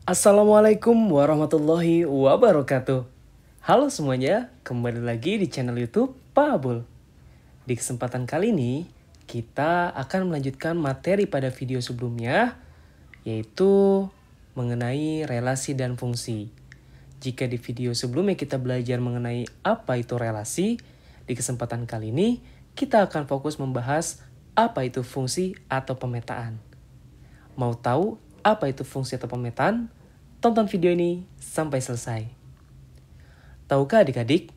Assalamualaikum warahmatullahi wabarakatuh. Halo semuanya, kembali lagi di channel YouTube Pak Abul. Di kesempatan kali ini, kita akan melanjutkan materi pada video sebelumnya, yaitu mengenai relasi dan fungsi. Jika di video sebelumnya kita belajar mengenai apa itu relasi, di kesempatan kali ini kita akan fokus membahas apa itu fungsi atau pemetaan. Mau tahu apa itu fungsi atau pemetaan? Tonton video ini sampai selesai. Tahukah adik-adik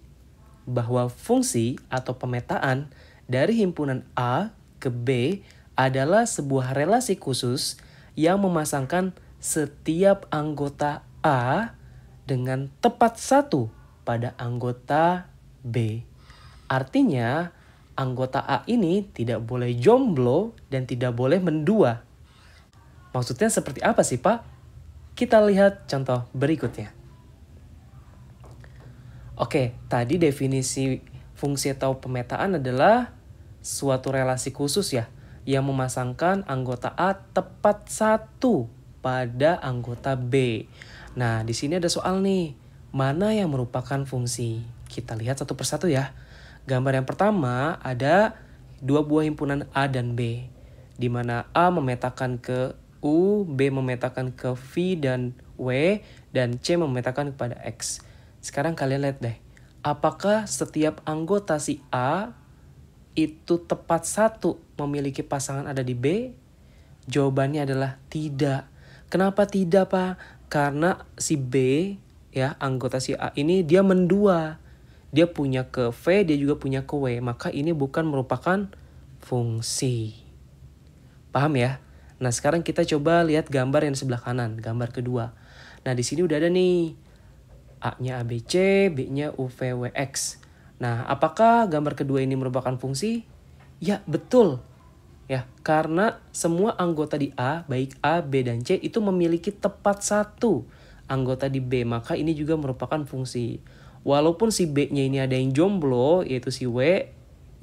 bahwa fungsi atau pemetaan dari himpunan A ke B adalah sebuah relasi khusus yang memasangkan setiap anggota A dengan tepat satu pada anggota B. Artinya, anggota A ini tidak boleh jomblo dan tidak boleh mendua. Maksudnya seperti apa sih, Pak? Kita lihat contoh berikutnya. Oke, tadi definisi fungsi atau pemetaan adalah suatu relasi khusus ya, yang memasangkan anggota A tepat satu pada anggota B. Nah, di sini ada soal nih, mana yang merupakan fungsi? Kita lihat satu persatu ya. Gambar yang pertama ada dua buah himpunan A dan B, di mana A memetakan ke U, B memetakan ke V dan W, dan C memetakan kepada X. Sekarang kalian lihat deh, apakah setiap anggota si A itu tepat satu memiliki pasangan ada di B? Jawabannya adalah tidak. Kenapa tidak, Pak? Karena si B, ya anggota si A ini dia mendua. Dia punya ke V, dia juga punya ke W. Maka ini bukan merupakan fungsi. Paham ya? Nah, sekarang kita coba lihat gambar yang sebelah kanan, gambar kedua. Nah, di sini udah ada nih, A-nya ABC, B-nya UVWX. Nah, apakah gambar kedua ini merupakan fungsi? Ya, betul. Ya, karena semua anggota di A, baik A, B, dan C, itu memiliki tepat satu anggota di B. Maka ini juga merupakan fungsi. Walaupun si B-nya ini ada yang jomblo, yaitu si W,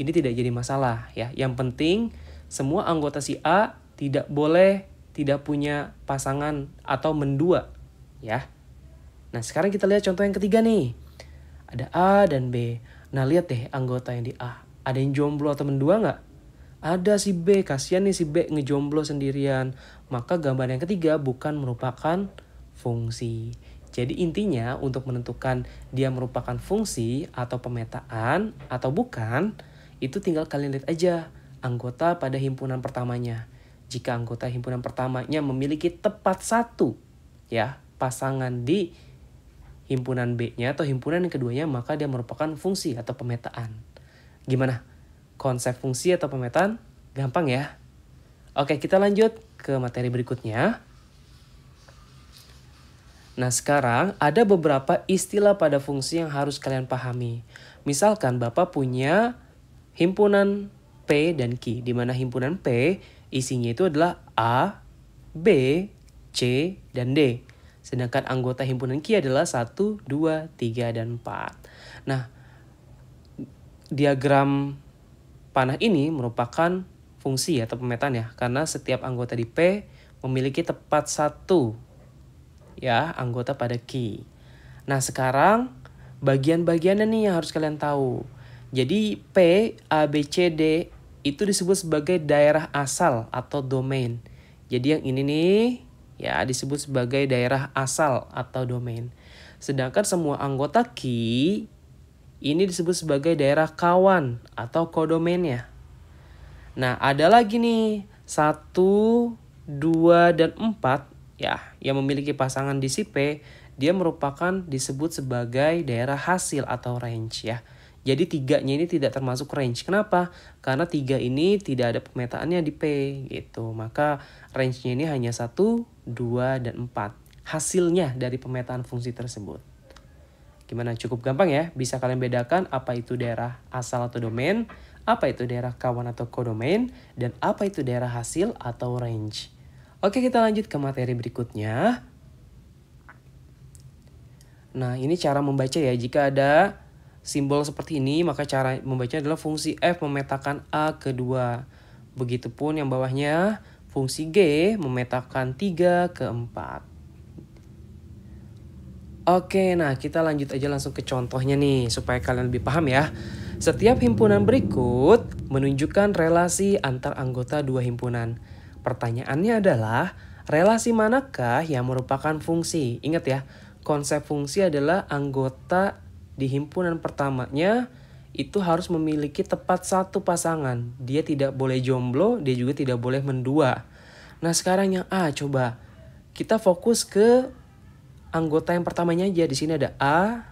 ini tidak jadi masalah. Ya, yang penting semua anggota si A tidak punya pasangan atau mendua, ya. Nah, sekarang kita lihat contoh yang ketiga nih. Ada A dan B. Nah, lihat deh anggota yang di A. Ada yang jomblo atau mendua nggak? Ada si B. Kasihan nih si B ngejomblo sendirian. Maka gambar yang ketiga bukan merupakan fungsi. Jadi intinya untuk menentukan dia merupakan fungsi atau pemetaan atau bukan, itu tinggal kalian lihat aja anggota pada himpunan pertamanya. Jika anggota himpunan pertamanya memiliki tepat satu ya pasangan di himpunan B-nya atau himpunan yang keduanya, maka dia merupakan fungsi atau pemetaan. Gimana? Konsep fungsi atau pemetaan? Gampang ya? Oke, kita lanjut ke materi berikutnya. Nah, sekarang ada beberapa istilah pada fungsi yang harus kalian pahami. Misalkan Bapak punya himpunan P dan Q, di mana himpunan P isinya itu adalah A, B, C, dan D. Sedangkan anggota himpunan Q adalah 1, 2, 3, dan 4. Nah, diagram panah ini merupakan fungsi atau pemetaan ya, karena setiap anggota di P memiliki tepat satu ya anggota pada Q. Nah, sekarang bagian-bagiannya nih yang harus kalian tahu. Jadi P, A, B, C, D itu disebut sebagai daerah asal atau domain. Jadi yang ini nih ya disebut sebagai daerah asal atau domain. Sedangkan semua anggota Q ini disebut sebagai daerah kawan atau kodomainnya. Nah, ada lagi nih 1, 2, dan 4 ya yang memiliki pasangan di si P, dia merupakan disebut sebagai daerah hasil atau range ya. Jadi 3-nya ini tidak termasuk range. Kenapa? Karena 3 ini tidak ada pemetaannya di P gitu. Maka range-nya ini hanya 1, 2, dan 4. Hasilnya dari pemetaan fungsi tersebut. Gimana? Cukup gampang ya? Bisa kalian bedakan apa itu daerah asal atau domain, apa itu daerah kawan atau kodomain, dan apa itu daerah hasil atau range. Oke, kita lanjut ke materi berikutnya. Nah, ini cara membaca ya. Jika ada simbol seperti ini, maka cara membaca adalah fungsi F memetakan A kedua. Begitupun yang bawahnya, fungsi G memetakan 3 ke 4. Oke, nah kita lanjut aja langsung ke contohnya nih supaya kalian lebih paham ya. Setiap himpunan berikut menunjukkan relasi antar anggota dua himpunan. Pertanyaannya adalah relasi manakah yang merupakan fungsi? Ingat ya, konsep fungsi adalah anggota di himpunan pertamanya itu harus memiliki tepat satu pasangan. Dia tidak boleh jomblo, dia juga tidak boleh mendua. Nah sekarang yang A, coba kita fokus ke anggota yang pertamanya aja. Di sini ada A,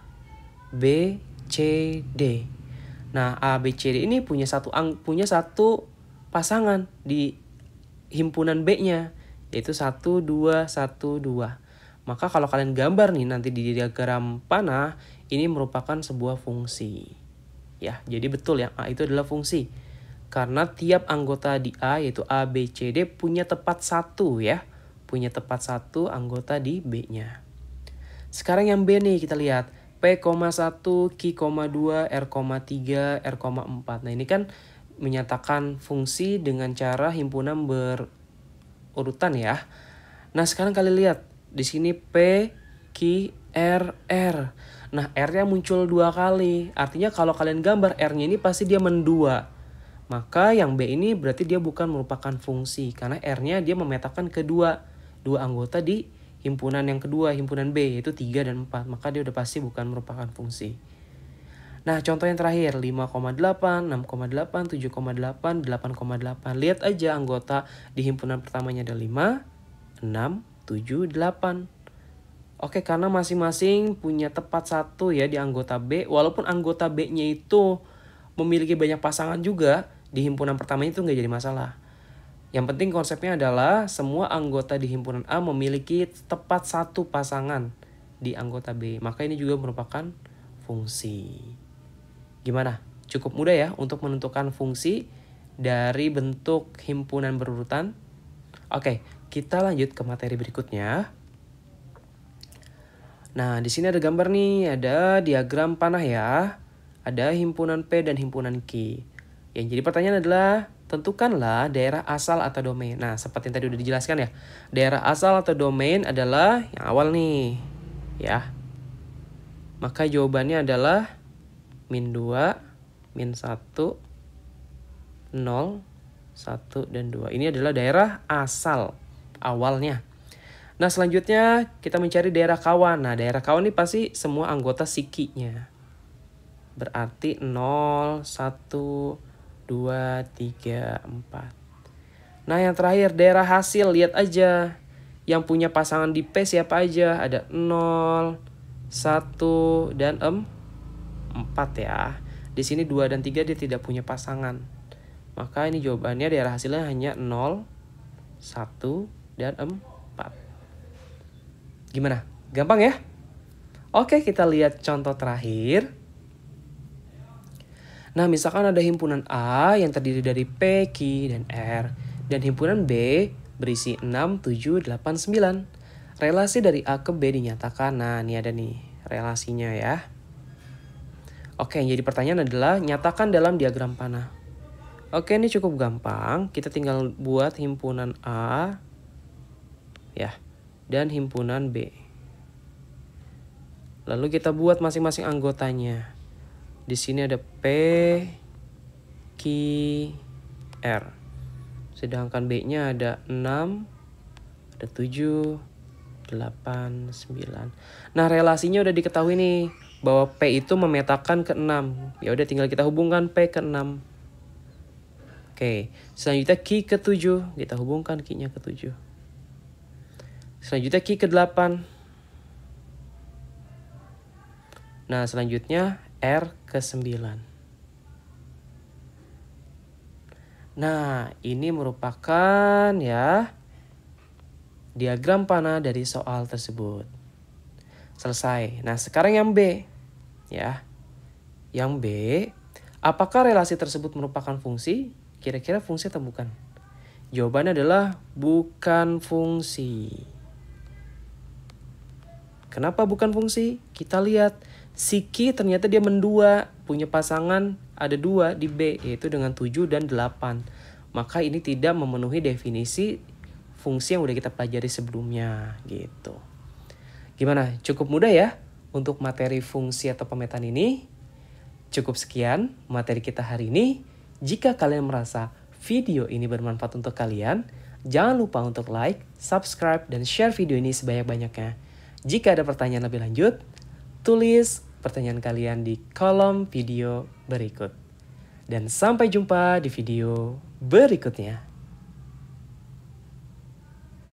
B, C, D. Nah, A, B, C, D ini punya satu pasangan di himpunan B-nya, yaitu 1 2 1 2. Maka kalau kalian gambar nih nanti di diagram panah, ini merupakan sebuah fungsi. Ya, jadi betul yang A itu adalah fungsi. Karena tiap anggota di A yaitu A, B, C, D punya tepat satu ya. Punya tepat satu anggota di B-nya. Sekarang yang B nih kita lihat. P,1, Q,2, R,3, R,4. Nah ini kan menyatakan fungsi dengan cara himpunan berurutan ya. Nah sekarang kalian lihat. Di sini P, Q, R, R. Nah R-nya muncul 2 kali. Artinya kalau kalian gambar R-nya ini pasti dia mendua. Maka yang B ini berarti dia bukan merupakan fungsi. Karena R-nya dia memetakan dua anggota di himpunan yang kedua, himpunan B, yaitu 3 dan 4. Maka dia udah pasti bukan merupakan fungsi. Nah contoh yang terakhir 5,8, 6,8, 7,8, 8,8. Lihat aja anggota di himpunan pertamanya ada 5, 6, 7, 8. Oke, karena masing-masing punya tepat satu ya di anggota B. Walaupun anggota B-nya itu memiliki banyak pasangan juga, di himpunan pertama itu nggak jadi masalah. Yang penting konsepnya adalah semua anggota di himpunan A memiliki tepat satu pasangan di anggota B. Maka ini juga merupakan fungsi. Gimana? Cukup mudah ya untuk menentukan fungsi dari bentuk himpunan berurutan. Oke, kita lanjut ke materi berikutnya. Nah, di sini ada gambar nih, ada diagram panah ya. Ada himpunan P dan himpunan Q. Yang jadi pertanyaan adalah, tentukanlah daerah asal atau domain. Nah, seperti yang tadi udah dijelaskan ya. Daerah asal atau domain adalah yang awal nih. Ya. Maka jawabannya adalah min 2, min 1, 0, 1, dan 2. Ini adalah daerah asal awalnya. Nah, selanjutnya kita mencari daerah kawan. Nah, daerah kawan ini pasti semua anggota sikinya. Berarti 0, 1, 2, 3, 4. Nah yang terakhir daerah hasil, lihat aja. Yang punya pasangan di P siapa aja? Ada 0, 1, dan 4 ya. Di sini 2 dan 3 dia tidak punya pasangan. Maka ini jawabannya daerah hasilnya hanya 0, 1, dan 4. Gimana? Gampang ya? Oke, kita lihat contoh terakhir. Nah, misalkan ada himpunan A yang terdiri dari P, Q, dan R. Dan himpunan B berisi 6, 7, 8, 9. Relasi dari A ke B dinyatakan. Nah, ini ada nih relasinya ya. Oke, yang jadi pertanyaan adalah nyatakan dalam diagram panah. Oke, ini cukup gampang. Kita tinggal buat himpunan A ya, dan himpunan B. Lalu kita buat masing-masing anggotanya. Di sini ada P, Q, R. Sedangkan B-nya ada 6, ada 7, 8, 9. Nah, relasinya udah diketahui nih bahwa P itu memetakan ke 6. Ya udah tinggal kita hubungkan P ke 6. Oke, selanjutnya Q ke 7, kita hubungkan Q-nya ke 7. Selanjutnya Q ke 8. Nah, selanjutnya R ke 9. Nah, ini merupakan ya diagram panah dari soal tersebut. Selesai. Nah, sekarang yang B. Ya. Yang B, apakah relasi tersebut merupakan fungsi? Kira-kira fungsi atau bukan? Jawabannya adalah bukan fungsi. Kenapa bukan fungsi? Kita lihat. Si Q ternyata dia mendua, punya pasangan ada 2 di B, yaitu dengan 7 dan 8. Maka ini tidak memenuhi definisi fungsi yang udah kita pelajari sebelumnya gitu. Gimana? Cukup mudah ya? Untuk materi fungsi atau pemetaan ini, cukup sekian materi kita hari ini. Jika kalian merasa video ini bermanfaat untuk kalian, jangan lupa untuk like, subscribe, dan share video ini sebanyak-banyaknya. Jika ada pertanyaan lebih lanjut, tulis pertanyaan kalian di kolom video berikut. Dan sampai jumpa di video berikutnya.